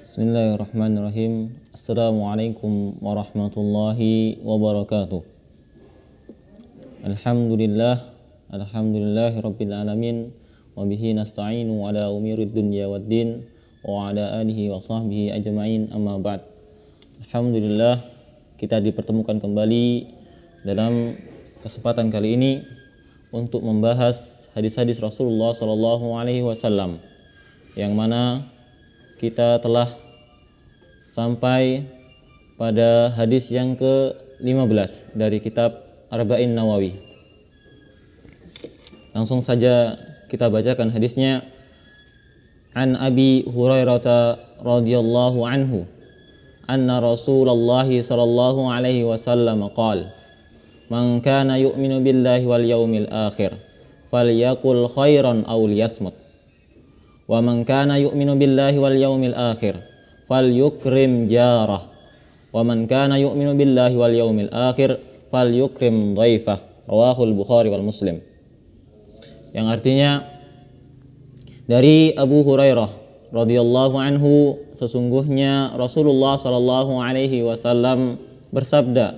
Bismillahirrahmanirrahim. Assalamualaikum warahmatullahi wabarakatuh. Alhamdulillahi rabbil alamin, wa bihi nasta'inu ala umurid dunya waddin, wa ala alihi wa sahbihi ajma'in, amma ba'd. Alhamdulillah, kita dipertemukan kembali dalam kesempatan kali ini untuk membahas hadis-hadis Rasulullah sallallahu alaihi wasallam, yang mana kita telah sampai pada hadis yang ke-15 dari kitab Arba'in Nawawi. Langsung saja kita bacakan hadisnya. An Abi Hurairah radhiyallahu anhu anna Rasulullah sallallahu alaihi wasallam qala man kana yu'minu billahi wal yawmil akhir falyakul khairan aw liyasmut wa man kana yu'minu billahi wal yawmil akhir falyukrim jarah wa man kana yu'minu billahi wal yawmil akhir falyukrim dhaifah. Rawahul Bukhari wal Muslim. Yang artinya, dari Abu Hurairah radhiyallahu anhu, sesungguhnya Rasulullah sallallahu alaihi wasallam bersabda,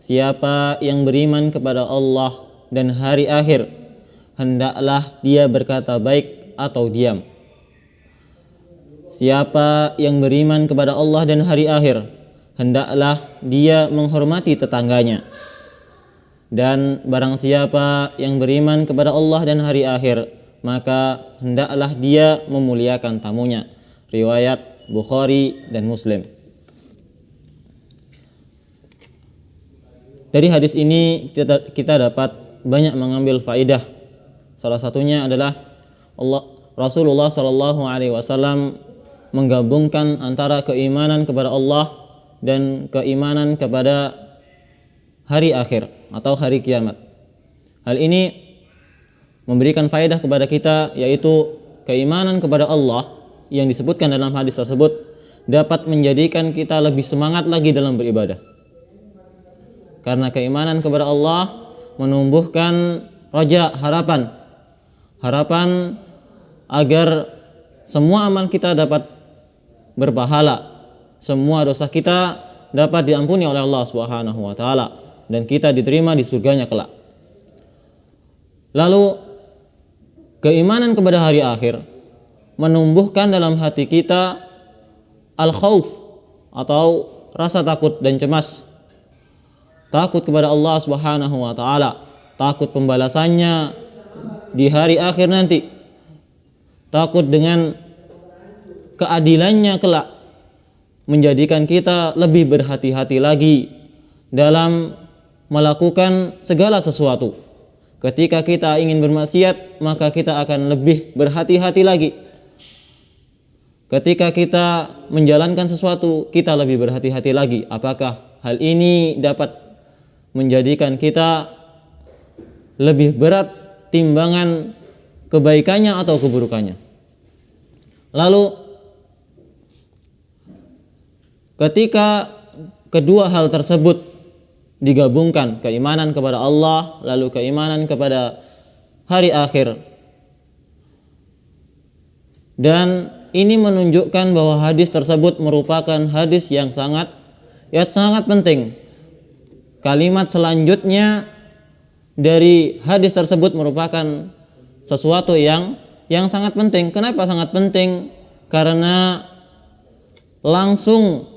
siapa yang beriman kepada Allah dan hari akhir, hendaklah dia berkata baik atau diam. Siapa yang beriman kepada Allah dan hari akhir, hendaklah dia menghormati tetangganya. Dan barang siapa yang beriman kepada Allah dan hari akhir, maka hendaklah dia memuliakan tamunya. Riwayat Bukhari dan Muslim. Dari hadis ini kita dapat banyak mengambil faidah. Salah satunya adalah Rasulullah sallallahu alaihi wasallam menggabungkan antara keimanan kepada Allah dan keimanan kepada hari akhir atau hari kiamat. Hal ini memberikan faedah kepada kita, yaitu keimanan kepada Allah yang disebutkan dalam hadis tersebut dapat menjadikan kita lebih semangat lagi dalam beribadah. Karena keimanan kepada Allah menumbuhkan raja, harapan agar semua amal kita dapat berpahala, semua dosa kita dapat diampuni oleh Allah Subhanahu wa taala dan kita diterima di surganya kelak. Lalu keimanan kepada hari akhir menumbuhkan dalam hati kita al-khauf atau rasa takut dan cemas. Takut kepada Allah Subhanahu wa taala, takut pembalasannya di hari akhir nanti. Takut dengan keadilannya kelak, menjadikan kita lebih berhati-hati lagi dalam melakukan segala sesuatu. Ketika kita ingin bermaksiat, maka kita akan lebih berhati-hati lagi. Ketika kita menjalankan sesuatu, kita lebih berhati-hati lagi. Apakah hal ini dapat menjadikan kita lebih berat timbangan kebaikannya atau keburukannya? Lalu ketika kedua hal tersebut digabungkan, keimanan kepada Allah lalu keimanan kepada hari akhir, dan ini menunjukkan bahwa hadis tersebut merupakan hadis yang sangat penting. Kalimat selanjutnya dari hadis tersebut merupakan sesuatu yang sangat penting. Kenapa sangat penting? Karena langsung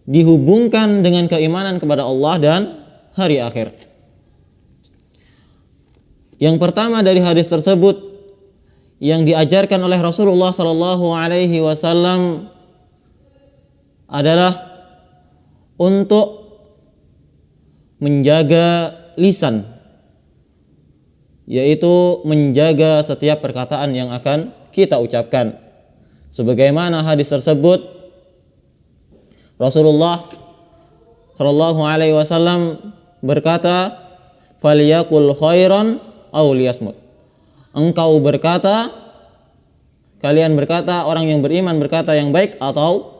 dihubungkan dengan keimanan kepada Allah dan hari akhir. Yang pertama dari hadis tersebut yang diajarkan oleh Rasulullah sallallahu alaihi wasallam adalah untuk menjaga lisan, yaitu menjaga setiap perkataan yang akan kita ucapkan. Sebagaimana hadis tersebut, Rasulullah sallallahu alaihi wasallam berkata, "Falyakul khairan aw liyasmut." Engkau berkata, kalian berkata, orang yang beriman berkata yang baik atau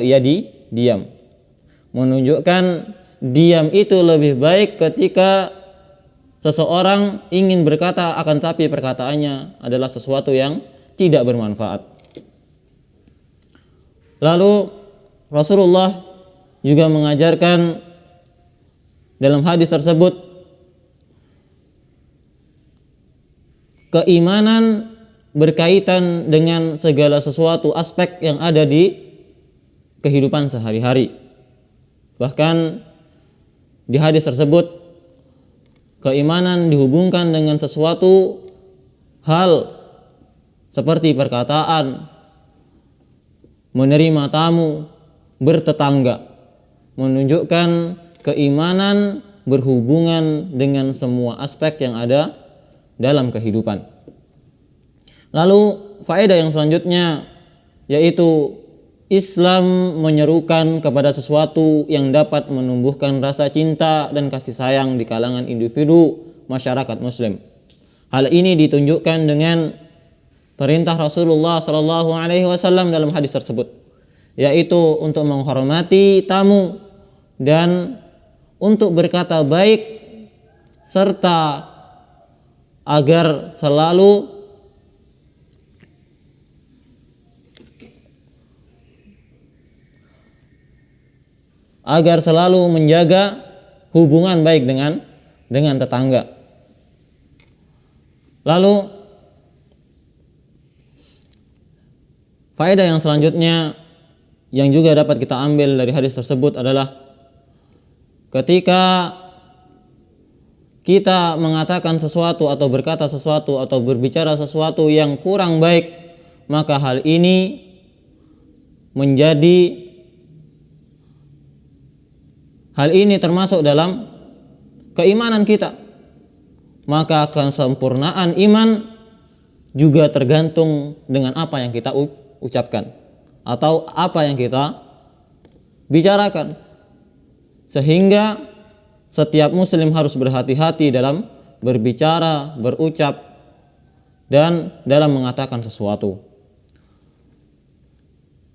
ia diam. Menunjukkan diam itu lebih baik ketika seseorang ingin berkata akan tapi perkataannya adalah sesuatu yang tidak bermanfaat. Lalu Rasulullah juga mengajarkan dalam hadis tersebut keimanan berkaitan dengan segala sesuatu aspek yang ada di kehidupan sehari-hari. Bahkan di hadis tersebut keimanan dihubungkan dengan sesuatu hal seperti perkataan, menerima tamu, bertetangga, menunjukkan keimanan berhubungan dengan semua aspek yang ada dalam kehidupan. Lalu faedah yang selanjutnya yaitu Islam menyerukan kepada sesuatu yang dapat menumbuhkan rasa cinta dan kasih sayang di kalangan individu masyarakat muslim. Hal ini ditunjukkan dengan perintah Rasulullah SAW dalam hadis tersebut, yaitu untuk menghormati tamu dan untuk berkata baik serta agar selalu menjaga hubungan baik dengan tetangga. Lalu faedah yang selanjutnya yang juga dapat kita ambil dari hadis tersebut adalah ketika kita mengatakan sesuatu atau berkata sesuatu atau berbicara sesuatu yang kurang baik, maka hal ini termasuk dalam keimanan kita. Maka kesempurnaan iman juga tergantung dengan apa yang kita ucapkan atau apa yang kita bicarakan. Sehingga setiap muslim harus berhati-hati dalam berbicara, berucap, dan dalam mengatakan sesuatu.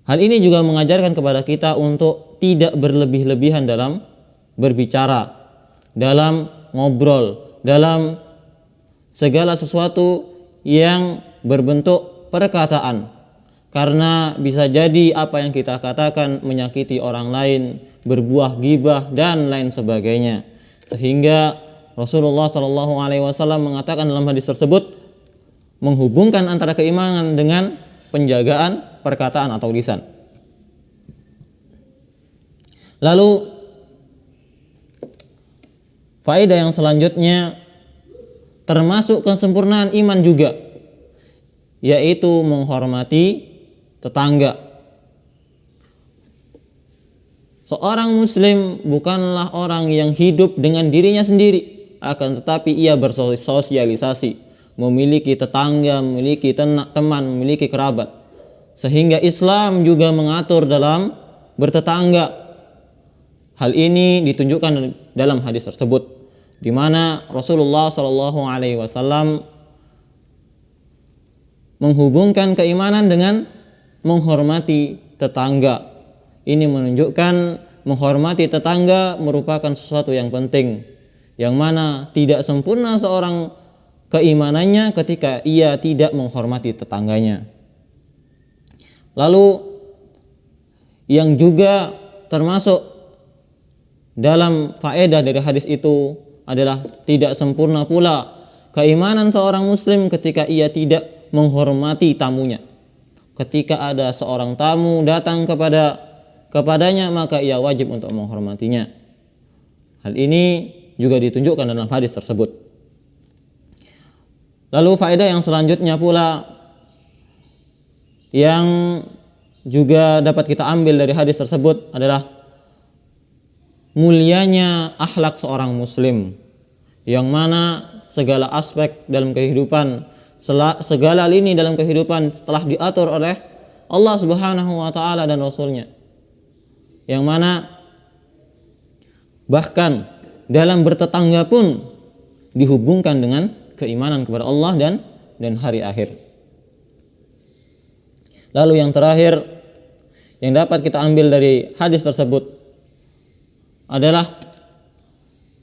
Hal ini juga mengajarkan kepada kita untuk tidak berlebih-lebihan dalam berbicara, dalam ngobrol, dalam segala sesuatu yang berbentuk perkataan. Karena bisa jadi apa yang kita katakan menyakiti orang lain, berbuah ghibah dan lain sebagainya. Sehingga Rasulullah SAW mengatakan dalam hadis tersebut menghubungkan antara keimanan dengan penjagaan perkataan atau lisan. Lalu faedah yang selanjutnya termasuk kesempurnaan iman juga, yaitu menghormati tetangga. Seorang muslim bukanlah orang yang hidup dengan dirinya sendiri, akan tetapi ia bersosialisasi, memiliki tetangga, memiliki teman, memiliki kerabat. Sehingga Islam juga mengatur dalam bertetangga. Hal ini ditunjukkan dalam hadis tersebut, di mana Rasulullah SAW menghubungkan keimanan dengan menghormati tetangga. Ini menunjukkan menghormati tetangga merupakan sesuatu yang penting, yang mana tidak sempurna seorang keimanannya ketika ia tidak menghormati tetangganya. Lalu yang juga termasuk dalam faedah dari hadis itu adalah tidak sempurna pula keimanan seorang muslim ketika ia tidak menghormati tamunya. Ketika ada seorang tamu datang kepadanya, maka ia wajib untuk menghormatinya. Hal ini juga ditunjukkan dalam hadis tersebut. Lalu faedah yang selanjutnya pula yang juga dapat kita ambil dari hadis tersebut adalah mulianya akhlak seorang muslim, yang mana segala aspek dalam kehidupan, segala lini dalam kehidupan telah diatur oleh Allah Subhanahu wa taala dan Rasulnya, yang mana bahkan dalam bertetangga pun dihubungkan dengan keimanan kepada Allah dan hari akhir. Lalu yang terakhir yang dapat kita ambil dari hadis tersebut adalah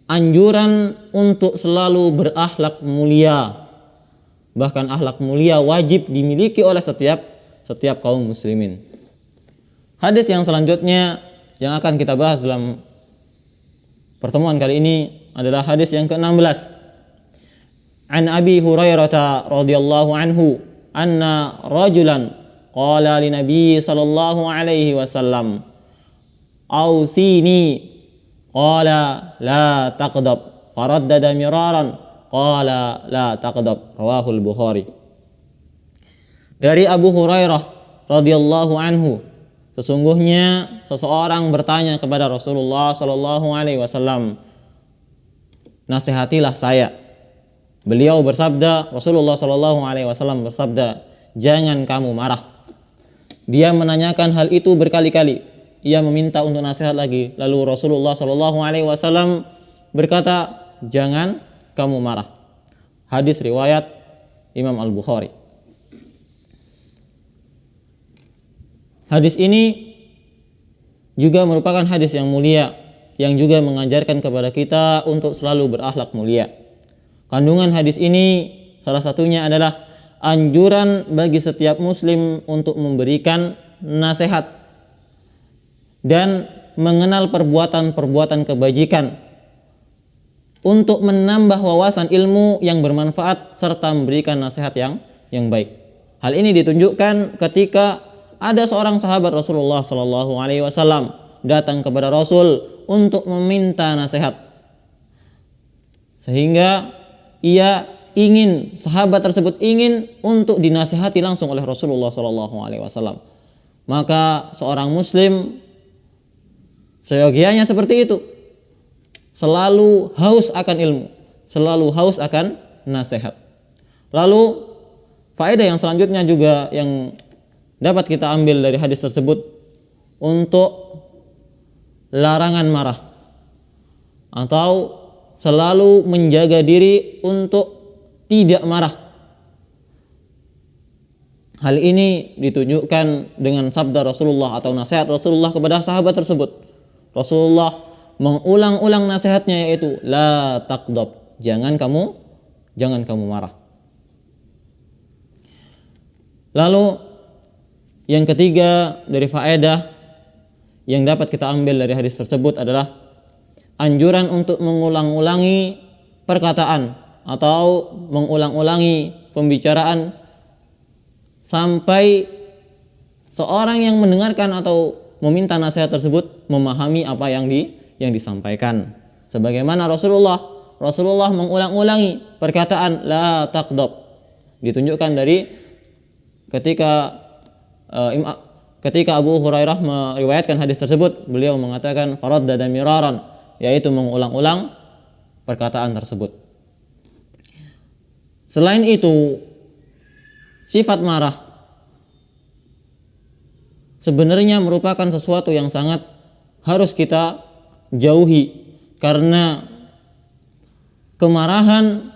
anjuran untuk selalu berakhlak mulia. Bahkan akhlak mulia wajib dimiliki oleh setiap kaum muslimin. Hadis yang selanjutnya yang akan kita bahas dalam pertemuan kali ini adalah hadis yang ke-16. An Abi Hurairah radhiyallahu anhu anna rajulan qala li Nabi sallallahu alaihi wasallam awsini qala la taqdab faraddada miraran qala la taqdab rawahul Bukhari. Dari Abu Hurairah radhiyallahu anhu, sesungguhnya seseorang bertanya kepada Rasulullah sallallahu alaihi wasallam, "Nasihatilah saya." Beliau bersabda, Rasulullah sallallahu alaihi wasallam bersabda, "Jangan kamu marah." Dia menanyakan hal itu berkali-kali. Ia meminta untuk nasihat lagi. Lalu Rasulullah sallallahu alaihi wasallam berkata, "Jangan kamu marah." Hadis riwayat Imam Al-Bukhari. Hadis ini juga merupakan hadis yang mulia, yang juga mengajarkan kepada kita untuk selalu berakhlak mulia. Kandungan hadis ini salah satunya adalah anjuran bagi setiap muslim untuk memberikan nasihat dan mengenal perbuatan-perbuatan kebajikan untuk menambah wawasan ilmu yang bermanfaat serta memberikan nasihat yang baik. Hal ini ditunjukkan ketika ada seorang sahabat Rasulullah sallallahu alaihi wasallam datang kepada Rasul untuk meminta nasihat, sehingga sahabat tersebut ingin untuk dinasihati langsung oleh Rasulullah sallallahu alaihi wasallam. Maka seorang muslim seyogianya seperti itu, selalu haus akan ilmu, selalu haus akan nasihat. Lalu faedah yang selanjutnya juga yang dapat kita ambil dari hadis tersebut, untuk larangan marah atau selalu menjaga diri untuk tidak marah. Hal ini ditunjukkan dengan sabda Rasulullah atau nasihat Rasulullah kepada sahabat tersebut. Rasulullah mengulang-ulang nasihatnya, yaitu la taqdab, jangan kamu marah. Lalu yang ketiga dari faedah yang dapat kita ambil dari hadis tersebut adalah anjuran untuk mengulang-ulangi perkataan atau mengulang-ulangi pembicaraan sampai seorang yang mendengarkan atau meminta nasihat tersebut memahami apa yang disampaikan. Sebagaimana Rasulullah mengulang-ulangi perkataan la taqdab, ditunjukkan dari ketika Abu Hurairah meriwayatkan hadis tersebut, beliau mengatakan faraddada miraran, yaitu mengulang-ulang perkataan tersebut. Selain itu, sifat marah sebenarnya merupakan sesuatu yang sangat harus kita jauhi, karena kemarahan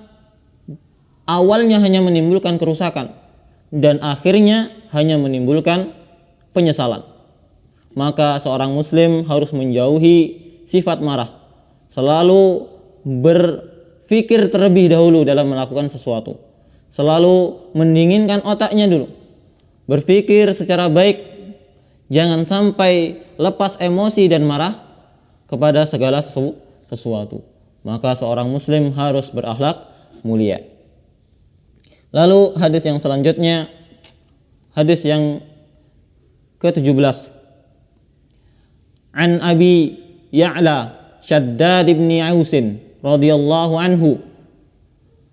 awalnya hanya menimbulkan kerusakan dan akhirnya hanya menimbulkan penyesalan. Maka seorang muslim harus menjauhi sifat marah, selalu berpikir terlebih dahulu dalam melakukan sesuatu, selalu mendinginkan otaknya dulu, berpikir secara baik, jangan sampai lepas emosi dan marah kepada segala sesuatu. Maka seorang muslim harus berakhlak mulia. Lalu hadis yang selanjutnya, hadis yang ke-17. An Abi Ya'la Shaddad ibn Aus radhiyallahu anhu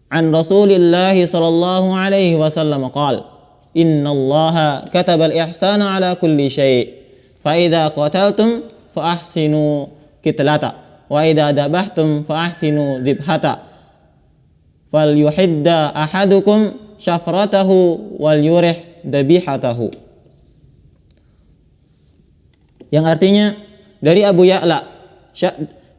an Rasulillah sallallahu alaihi wasallam qala, innallaha kataba al-ihsana ala kulli syai', fa idza qataltum fa ahsinu qitlata wa idza dabahtum fa ahsinu dibhata fal yuhidda ahadukum syafratahu wal yurih dabihatahu. Yang artinya dari Abu Ya'la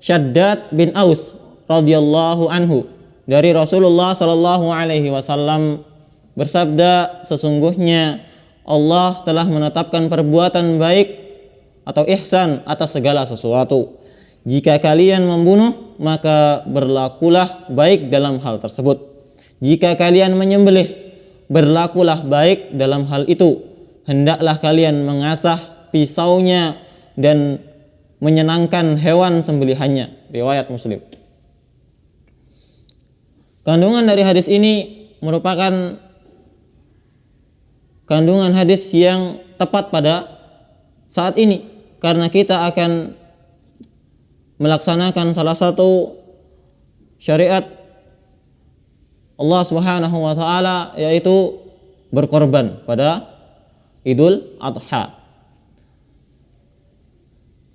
Shaddad bin Aus radhiyallahu anhu, dari Rasulullah sallallahu alaihi wasallam bersabda, sesungguhnya Allah telah menetapkan perbuatan baik atau ihsan atas segala sesuatu. Jika kalian membunuh, maka berlakulah baik dalam hal tersebut. Jika kalian menyembelih, berlakulah baik dalam hal itu. Hendaklah kalian mengasah pisaunya dan menyenangkan hewan sembelihannya. Riwayat Muslim. Kandungan dari hadis ini merupakan kandungan hadis yang tepat pada saat ini, karena kita akan melaksanakan salah satu syariat Allah Subhanahu wa taala, yaitu berkorban pada Idul Adha.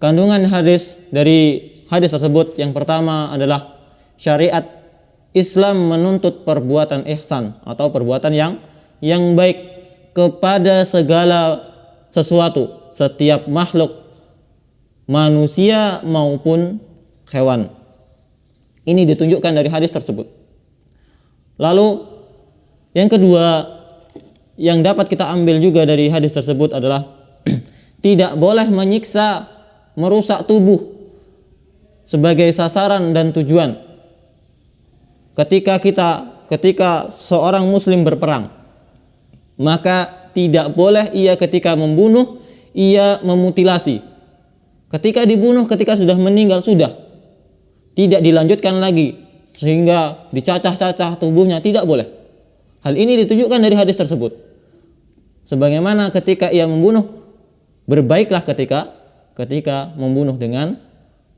Kandungan hadis dari hadis tersebut yang pertama adalah syariat Islam menuntut perbuatan ihsan atau perbuatan yang baik kepada segala sesuatu, setiap makhluk, manusia maupun hewan. Ini ditunjukkan dari hadis tersebut. Lalu yang kedua yang dapat kita ambil juga dari hadis tersebut adalah tidak boleh menyiksa, merusak tubuh sebagai sasaran dan tujuan. Ketika seorang muslim berperang, maka tidak boleh ia ketika membunuh ia memutilasi. Ketika dibunuh, ketika sudah meninggal, sudah tidak dilanjutkan lagi sehingga dicacah-cacah tubuhnya, tidak boleh. Hal ini ditunjukkan dari hadis tersebut. Sebagaimana ketika ia membunuh, berbaiklah ketika membunuh dengan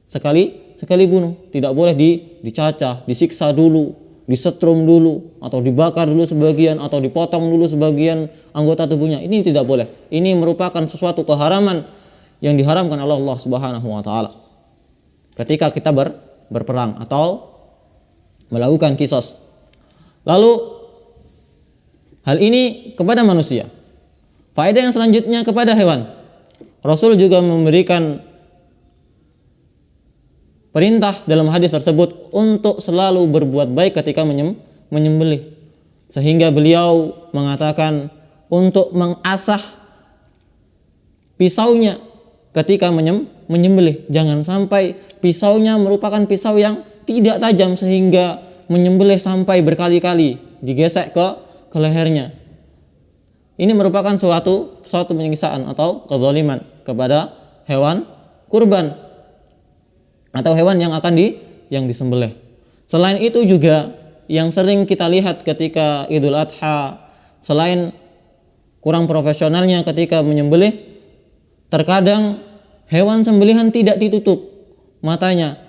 sekali bunuh. Tidak boleh dicacah, disiksa dulu, disetrum dulu, atau dibakar dulu sebagian, atau dipotong dulu sebagian anggota tubuhnya. Ini tidak boleh. Ini merupakan sesuatu keharaman yang diharamkan oleh Allah Subhanahu wa taala. Ketika kita berperang atau melakukan qisas. Lalu hal ini kepada manusia. Faedah yang selanjutnya kepada hewan. Rasul juga memberikan perintah dalam hadis tersebut untuk selalu berbuat baik ketika menyembelih. Sehingga beliau mengatakan untuk mengasah pisaunya ketika menyembelih. Jangan sampai pisaunya merupakan pisau yang tidak tajam sehingga menyembelih sampai berkali-kali digesek ke lehernya. Ini merupakan suatu penyiksaan atau kezaliman kepada hewan kurban atau hewan yang akan disembelih. Selain itu juga yang sering kita lihat ketika Idul Adha, selain kurang profesionalnya ketika menyembelih, terkadang hewan sembelihan tidak ditutup matanya.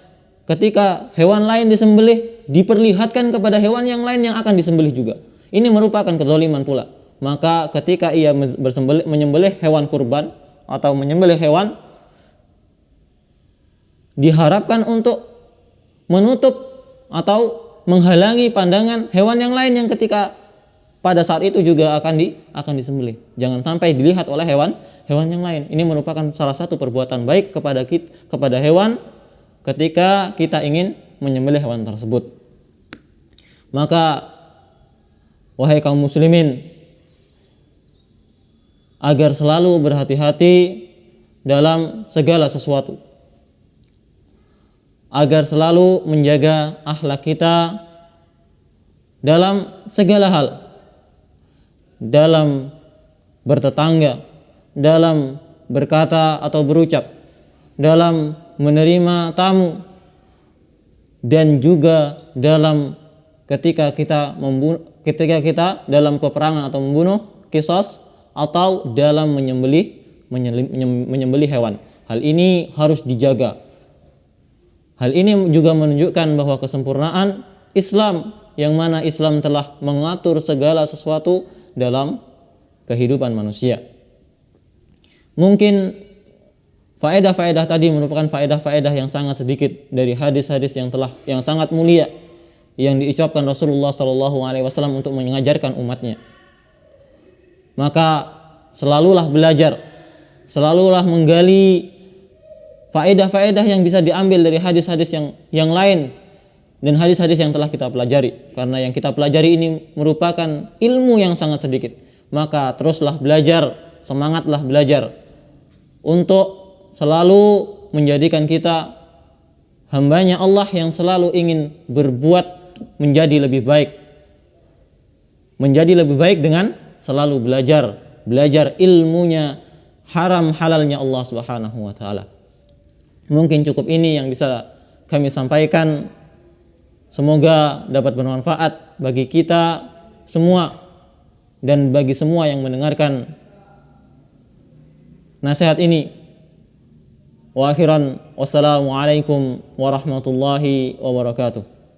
Ketika hewan lain disembelih, diperlihatkan kepada hewan yang lain yang akan disembelih juga. Ini merupakan kezaliman pula. Maka ketika ia menyembelih hewan kurban atau menyembelih hewan, diharapkan untuk menutup atau menghalangi pandangan hewan yang lain yang ketika pada saat itu juga akan disembelih. Jangan sampai dilihat oleh hewan yang lain. Ini merupakan salah satu perbuatan baik kepada hewan ketika kita ingin menyembelih hewan tersebut. Maka wahai kaum muslimin, agar selalu berhati-hati dalam segala sesuatu, agar selalu menjaga akhlak kita dalam segala hal, dalam bertetangga, dalam berkata atau berucap, dalam menerima tamu, dan juga dalam ketika kita dalam peperangan atau membunuh qisas, atau dalam menyembelih hewan. Hal ini harus dijaga. Hal ini juga menunjukkan bahwa kesempurnaan Islam, yang mana Islam telah mengatur segala sesuatu dalam kehidupan manusia. Mungkin faedah-faedah tadi merupakan faedah-faedah yang sangat sedikit dari hadis-hadis yang sangat mulia yang diucapkan Rasulullah SAW untuk mengajarkan umatnya. Maka selalulah belajar, selalulah menggali faedah-faedah yang bisa diambil dari hadis-hadis yang lain dan hadis-hadis yang telah kita pelajari. Karena yang kita pelajari ini merupakan ilmu yang sangat sedikit. Maka teruslah belajar, semangatlah belajar untuk selalu menjadikan kita hambanya Allah yang selalu ingin berbuat menjadi lebih baik. Menjadi lebih baik dengan selalu belajar ilmunya haram halalnya Allah Subhanahu wa taala. Mungkin cukup ini yang bisa kami sampaikan. Semoga dapat bermanfaat bagi kita semua dan bagi semua yang mendengarkan nasihat ini. Wa akhiran, wassalamualaikum warahmatullahi wabarakatuh.